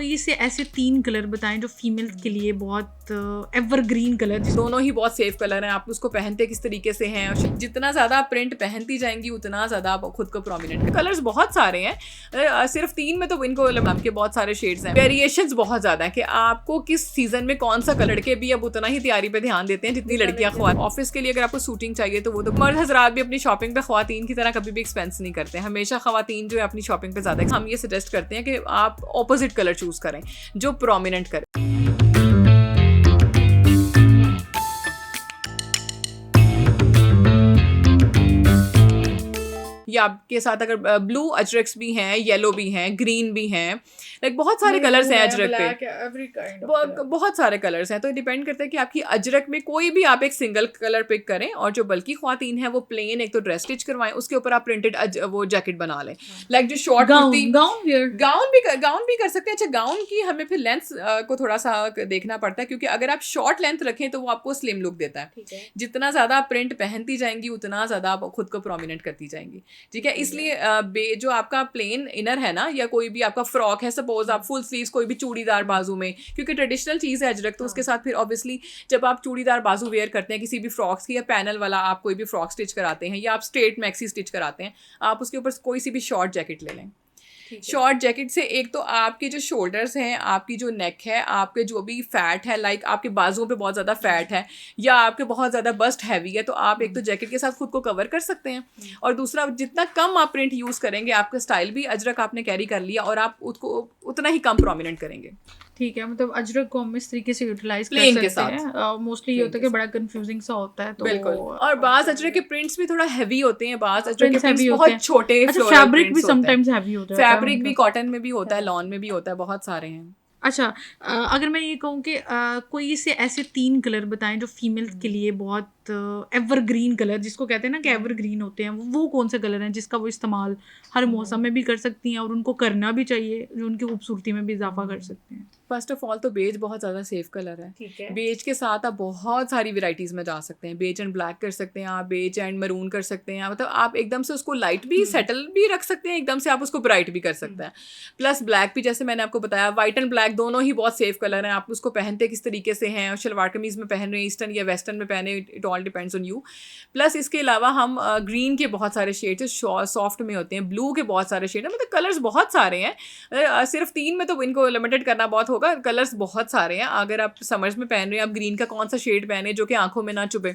कोई से ऐसे 3 कलर बताएं जो फीमेल के लिए बहुत एवरग्रीन कलर, दोनों ही बहुत सेफ कलर हैं। आप उसको पहनते किस तरीके से हैं, और जितना ज़्यादा आप प्रिंट पहनती जाएंगी उतना ज़्यादा आप खुद को प्रोमिनेंट। कलर्स बहुत सारे हैं, सिर्फ 3 में तो इनको नाम के बहुत सारे शेड्स हैं। वेरिएशंस बहुत ज़्यादा है कि आपको किस सीजन में कौन सा कलर के भी अब उतना ही तैयारी पे ध्यान देते हैं जितनी लड़कियां। ऑफिस के लिए अगर आपको सूटिंग चाहिए तो वो तो मर्द हजरात भी अपनी शॉपिंग पे ख्वातीन की तरह कभी भी एक्सपेंस नहीं करते। हमेशा ख्वातीन जो है अपनी शॉपिंग पे ज़्यादा, हम ये सजेस्ट करते हैं कि आप ऑपोजिट कलर चूज करें जो प्रोमिनेंट करे। या आपके साथ अगर ब्लू अजरक्स भी हैं, येलो भी हैं, ग्रीन भी हैं, लाइक बहुत सारे कलर्स हैं अजरक पे, बहुत सारे कलर्स हैं। तो डिपेंड करता है कि आपकी अजरक में कोई भी आप एक सिंगल कलर पिक करें, और जो बल्कि ख्वातीन है वो प्लेन एक तो ड्रेस स्टिच करवाएं, उसके ऊपर आप प्रिंटेड वो जैकेट बना लें। लाइक जो शॉर्ट गाउन भी कर सकते हैं। अच्छा, गाउन की हमें फिर लेंथ को थोड़ा सा देखना पड़ता है, क्योंकि अगर आप शॉर्ट लेंथ रखें तो वो आपको स्लिम लुक देता है। जितना ज्यादा आप प्रिंट पहनती जाएंगी उतना ज्यादा आप खुद को प्रोमिनेंट करती जाएंगी, ठीक है। इसलिए जो आपका प्लेन इनर है ना, या कोई भी आपका फ्रॉक है, सपोज आप फुल स्लीव्स कोई भी चूड़ीदार बाजू में, क्योंकि ट्रेडिशनल चीज़ है अजरक, तो उसके साथ फिर ऑब्वियसली जब आप चूड़ीदार बाजू वेयर करते हैं किसी भी फ्रॉक्स की, या पैनल वाला आप कोई भी फ्रॉक स्टिच कराते हैं, या आप स्ट्रेट मैक्सी स्टिच कराते हैं, आप उसके ऊपर कोई सी भी शॉर्ट जैकेट ले लें। शॉर्ट जैकेट से एक तो आपके जो शोल्डर्स हैं, आपकी जो नेक है, आपके जो भी फैट है, लाइक आपके बाजुओं पे बहुत ज़्यादा फैट है, या आपके बहुत ज़्यादा बस्ट हैवी है, तो आप एक तो जैकेट के साथ खुद को कवर कर सकते हैं। और दूसरा, जितना कम आप प्रिंट यूज़ करेंगे, आपका स्टाइल भी अजरक आपने कैरी कर लिया और आप उसको उतना ही कम प्रोमिनेंट करेंगे। ठीक है, मतलब अजरक को हम इस तरीके से यूटिलाइज कर सकते हैं। मोस्टली ये होता है कि बड़ा कंफ्यूजिंग सा होता है, तो बिल्कुल। और बाज अजरक के प्रिंट्स भी थोड़ा हैवी होते हैं, बाज अजरक के प्रिंट्स बहुत छोटे, फैब्रिक भी समटाइम्स हैवी होता है, फैब्रिक भी कॉटन में भी होता है, लॉन में भी होता है, बहुत सारे हैं। अच्छा, अगर मैं ये कहूँ कि कोई से ऐसे 3 कलर बताएं जो फीमेल के लिए बहुत एवरग्रीन कलर, जिसको कहते हैं ना कि एवरग्रीन होते हैं, वो कौन से कलर हैं जिसका वो इस्तेमाल हर मौसम में भी कर सकती हैं और उनको करना भी चाहिए, जो उनकी खूबसूरती में भी इजाफा कर सकते हैं? फर्स्ट ऑफ ऑल तो बेज बहुत ज़्यादा सेफ कलर है। बेज के साथ आप बहुत सारी वेराइटीज़ में जा सकते हैं। बेज एंड ब्लैक कर सकते हैं आप, बेज एंड मरून कर सकते हैं, मतलब आप एकदम से उसको लाइट भी सेटल भी रख सकते हैं, एकदम से आप उसको ब्राइट भी कर सकते हैं। प्लस ब्लैक भी, जैसे मैंने आपको बताया, वाइट एंड ब्लैक दोनों ही बहुत सेफ कलर हैं। आप उसको पहनते किस तरीके से हैं, और शलवार कमीज़ में पहन रहे हैं, ईस्टर्न या वेस्टर्न में पहने, it all depends on you. Plus इसके अलावा हम ग्रीन के बहुत सारे शेड्स सॉफ्ट में होते हैं, ब्लू के बहुत सारे शेड हैं, मतलब कलर्स बहुत सारे हैं। सिर्फ 3 में तो इनको लिमिटेड करना बहुत होगा, कलर्स बहुत सारे हैं। अगर आप समर्स में पहन रहे हैं, आप ग्रीन का कौन सा शेड पहने जो कि आंखों में ना चुभे।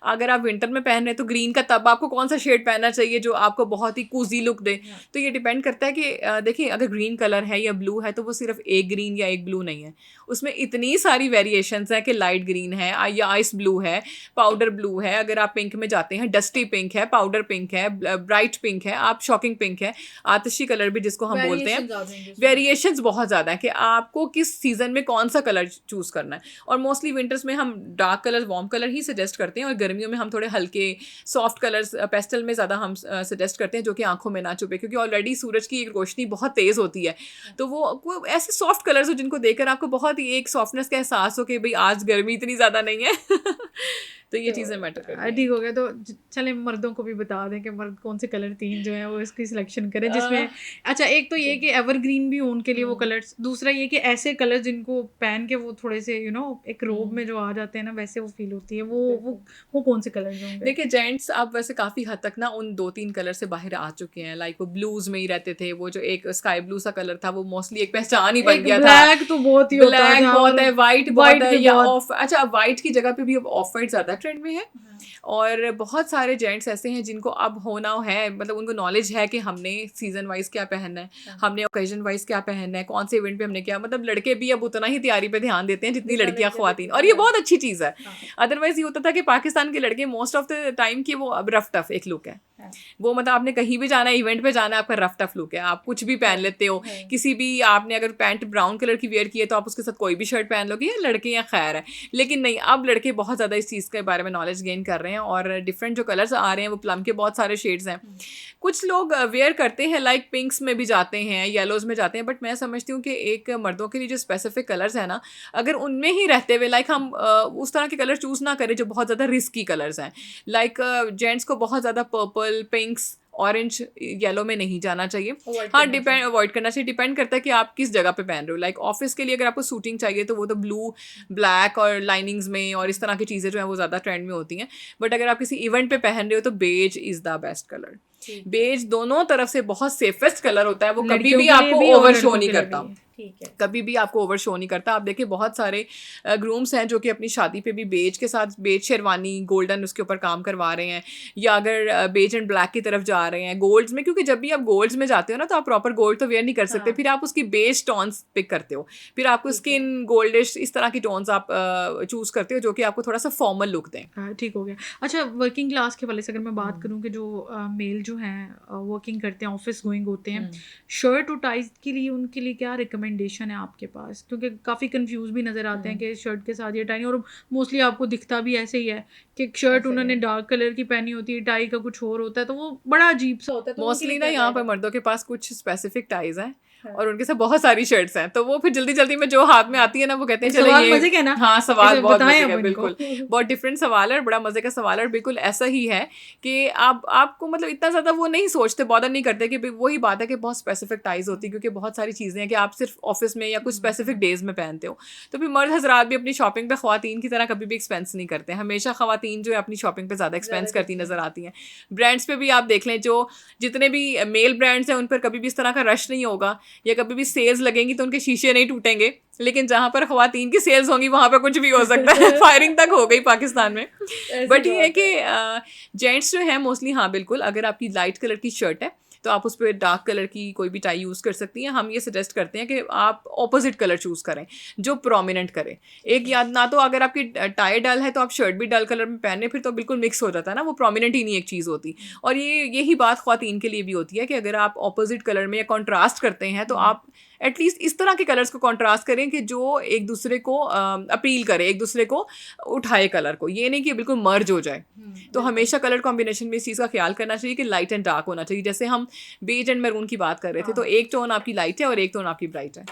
अगर आप विंटर में पहन रहे हैं तो ग्रीन का तब आपको कौन सा शेड पहनना चाहिए जो आपको बहुत ही कूजी लुक दे। तो ये डिपेंड करता है कि देखिए, अगर ग्रीन कलर है या ब्लू है तो वो सिर्फ एक ग्रीन या एक ब्लू नहीं है, उसमें इतनी सारी वेरिएशंस हैं कि लाइट ग्रीन है या आइस ब्लू है, पाउडर ब्लू है, अगर आप पिंक में जाते हैं डस्टी पिंक है, पाउडर पिंक है, ब्राइट पिंक है, आप शॉकिंग पिंक है, आतिशी कलर भी जिसको हम बोलते हैं। वेरिएशंस बहुत ज़्यादा है कि आपको किस सीजन में कौन सा कलर चूज़ करना है। और मोस्टली विंटर्स में हम डार्क कलर, वार्म कलर ही सजेस्ट करते हैं, और गर्मियों में हम थोड़े हल्के सॉफ्ट कलर्स, पेस्टल में ज़्यादा हम सजेस्ट करते हैं जो कि आंखों में ना चुभे, क्योंकि ऑलरेडी सूरज की रोशनी बहुत तेज़ होती है। तो वो ऐसे सॉफ्ट कलर्स हो जिनको देखकर आपको बहुत ही एक सॉफ्टनेस का एहसास हो कि भाई आज गर्मी इतनी ज़्यादा नहीं है। तो ये चीज़ें मैटर करती हैं। ठीक हो गया। तो चलें मर्दों को भी बता दें कि मर्द कौन से कलर 3 जो हैं वो इसकी सिलेक्शन करें, जिसमें अच्छा, एक तो ये कि एवरग्रीन भी हो उनके लिए वो कलर्स, दूसरा ये कि ऐसे कलर जिनको पहन के वो थोड़े से एक रोब में जो आ जाते हैं ना, वैसे वो फील होती है, वो कौन से कलर होंगे? देखिए, जेंट्स अब वैसे काफ़ी हद तक ना उन 2-3 कलर से बाहर आ चुके हैं। लाइक वो ब्लूज में ही रहते थे, वो जो एक स्काई ब्लू सा कलर था वो मोस्टली एक पहचान ही बन गया था। ब्लैक तो बहुत ही ब्लैक बहुत है, वाइट बहुत है, या ऑफ, अच्छा वाइट की जगह पे भी अब ऑफ वाइट ज़्यादा ट्रेंड में है। और बहुत सारे जेंट्स ऐसे हैं जिनको अब होना है, मतलब उनको नॉलेज है कि हमने सीजन वाइज क्या पहनना है, हमने ओकेजन वाइज क्या पहनना है, कौन से इवेंट पे हमने क्या, मतलब लड़के भी अब उतना ही तैयारी पे ध्यान देते हैं जितनी लड़कियां ख्वातीन, और ये बहुत अच्छी चीज़ है। अदरवाइज ये होता था कि पाकिस्तान के लड़के मोस्ट ऑफ द टाइम की वो अब रफ टफ एक लुक है, वो मतलब आपने कहीं भी जाना है, इवेंट पे जाना है, आपका रफ टफ लुक है, आप कुछ भी पहन लेते हो। किसी भी आपने अगर पैंट ब्राउन कलर की वेयर की है तो आप उसके साथ कोई भी शर्ट पहन लोगे, लड़के या खैर है। लेकिन नहीं, अब लड़के बहुत ज़्यादा इस चीज़ के बारे में नॉलेज गेन कर रहे हैं, और डिफरेंट जो कलर्स आ रहे हैं वो प्लम के बहुत सारे शेड्स हैं। कुछ लोग वेयर करते हैं, लाइक पिंक्स में भी जाते हैं, येलोज में जाते हैं, बट मैं समझती हूँ कि एक मर्दों के लिए जो स्पेसिफिक कलर्स है ना, अगर उनमें ही रहते हुए लाइक हम उस तरह के कलर चूज़ ना करें जो बहुत ज़्यादा रिस्की कलर्स हैं। लाइक जेंट्स को बहुत ज़्यादा पर्पल, पिंक्स, ऑरेंज येलो में नहीं जाना चाहिए। हाँ, डिपेंड अवॉइड करना चाहिए, डिपेंड करता है कि आप किस जगह पे पहन रहे हो। लाइक ऑफिस के लिए अगर आपको सूटिंग चाहिए तो वो तो ब्लू, ब्लैक और लाइनिंग्स में और इस तरह की चीज़ें जो है वो ज़्यादा ट्रेंड में होती हैं। बट अगर आप किसी इवेंट पे पहन रहे हो तो beige is the best colour. Beige दोनों तरफ से बहुत सेफेस्ट कलर होता है, वो कभी भी आपको ओवर शो नहीं करता, कभी भी आपको ओवर शो नहीं करता। आप देखिए बहुत सारे ग्रूम्स हैं जो कि अपनी शादी पे भी बेज के साथ बेज शेरवानी गोल्डन उसके ऊपर काम करवा रहे हैं, या अगर बेज एंड ब्लैक की तरफ जा रहे हैं गोल्ड्स में, क्योंकि जब भी आप गोल्ड्स में जाते हो ना तो आप प्रॉपर गोल्ड तो वेयर नहीं कर सकते। फिर आप उसकी बेज टोन्स पिक करते हो, फिर आपको स्किन गोल्डिश इस तरह की टोन्स आप चूज करते हो जो कि आपको थोड़ा सा फॉर्मल लुक दें। ठीक हो गया। अच्छा, वर्किंग क्लास के वाले से अगर मैं बात करूँ कि जो मेल जो हैं वर्किंग करते हैं, ऑफिस गोइंग होते हैं, शर्ट और टाइज के लिए उनके लिए क्या रिकमेंडेशन है आपके पास? क्योंकि काफ़ी कंफ्यूज भी नज़र आते हैं कि शर्ट के साथ ये टाई, और मोस्टली आपको दिखता भी ऐसे ही है कि शर्ट उन्होंने डार्क कलर की पहनी होती है, टाई का कुछ और होता है, तो वो बड़ा अजीब सा होता है। तो मोस्टली ना यहाँ पर मर्दों के पास कुछ स्पेसिफिक टाइज हैं और उनके साथ बहुत सारी शर्ट्स हैं, तो वो फिर जल्दी जल्दी में जो हाथ में आती है ना वो कहते हैं चलो ये मजे का ना। हाँ, सवाल बहुत मजे का, बिल्कुल बहुत डिफरेंट सवाल है, बड़ा मजे का सवाल है। बिल्कुल ऐसा ही है कि आपको मतलब इतना ज़्यादा वो नहीं सोचते, बॉदर नहीं करते कि वही बात है कि बहुत स्पेसिफिक टाइज होती है, क्योंकि बहुत सारी चीज़ें हैं कि आप सिर्फ ऑफिस में या कुछ स्पेसिफिक डेज में पहनते हो। तो फिर मर्द हजरात भी अपनी शॉपिंग पे ख्वातीन की तरह कभी भी एक्सपेंस नहीं करते, हमेशा ख्वातीन जो है अपनी शॉपिंग पे ज़्यादा एक्सपेंस करती नजर आती हैं। ब्रांड्स पे भी आप देख लें, जो जितने भी मेल ब्रांड्स हैं उन पर कभी भी इस तरह का रश नहीं होगा, या कभी भी सेल्स लगेंगी तो उनके शीशे नहीं टूटेंगे। लेकिन जहाँ पर ख्वातीन की सेल्स होंगी वहाँ पर कुछ भी हो सकता है। फायरिंग तक हो गई पाकिस्तान में। बट ये है कि जेंट्स जो है मोस्टली, हाँ बिल्कुल, अगर आपकी लाइट कलर की शर्ट है तो आप उस पर डार्क कलर की कोई भी टाई यूज़ कर सकती हैं। हम ये सजेस्ट करते हैं कि आप ऑपोजिट कलर चूज़ करें जो प्रोमिनेंट करे। एक याद ना, तो अगर आपकी टाई डल है तो आप शर्ट भी डल कलर में पहने, फिर तो बिल्कुल मिक्स हो जाता है ना, वो प्रोमिनेंट ही नहीं एक चीज़ होती। और यही बात ख्वातीन के लिए भी होती है कि अगर आप ऑपोजिट कलर में या कॉन्ट्रास्ट करते हैं तो आप एटलीस्ट इस तरह के कलर्स को कॉन्ट्रास्ट करें कि जो एक दूसरे को अपील करे, एक दूसरे को उठाए कलर को, ये नहीं कि बिल्कुल मर्ज हो जाए। तो हमेशा कलर कॉम्बिनेशन में इस चीज़ का ख्याल करना चाहिए कि लाइट एंड डार्क होना चाहिए। जैसे हम बेज एंड मैरून की बात कर रहे थे, तो एक टोन आपकी लाइट है और एक टोन आपकी ब्राइट है।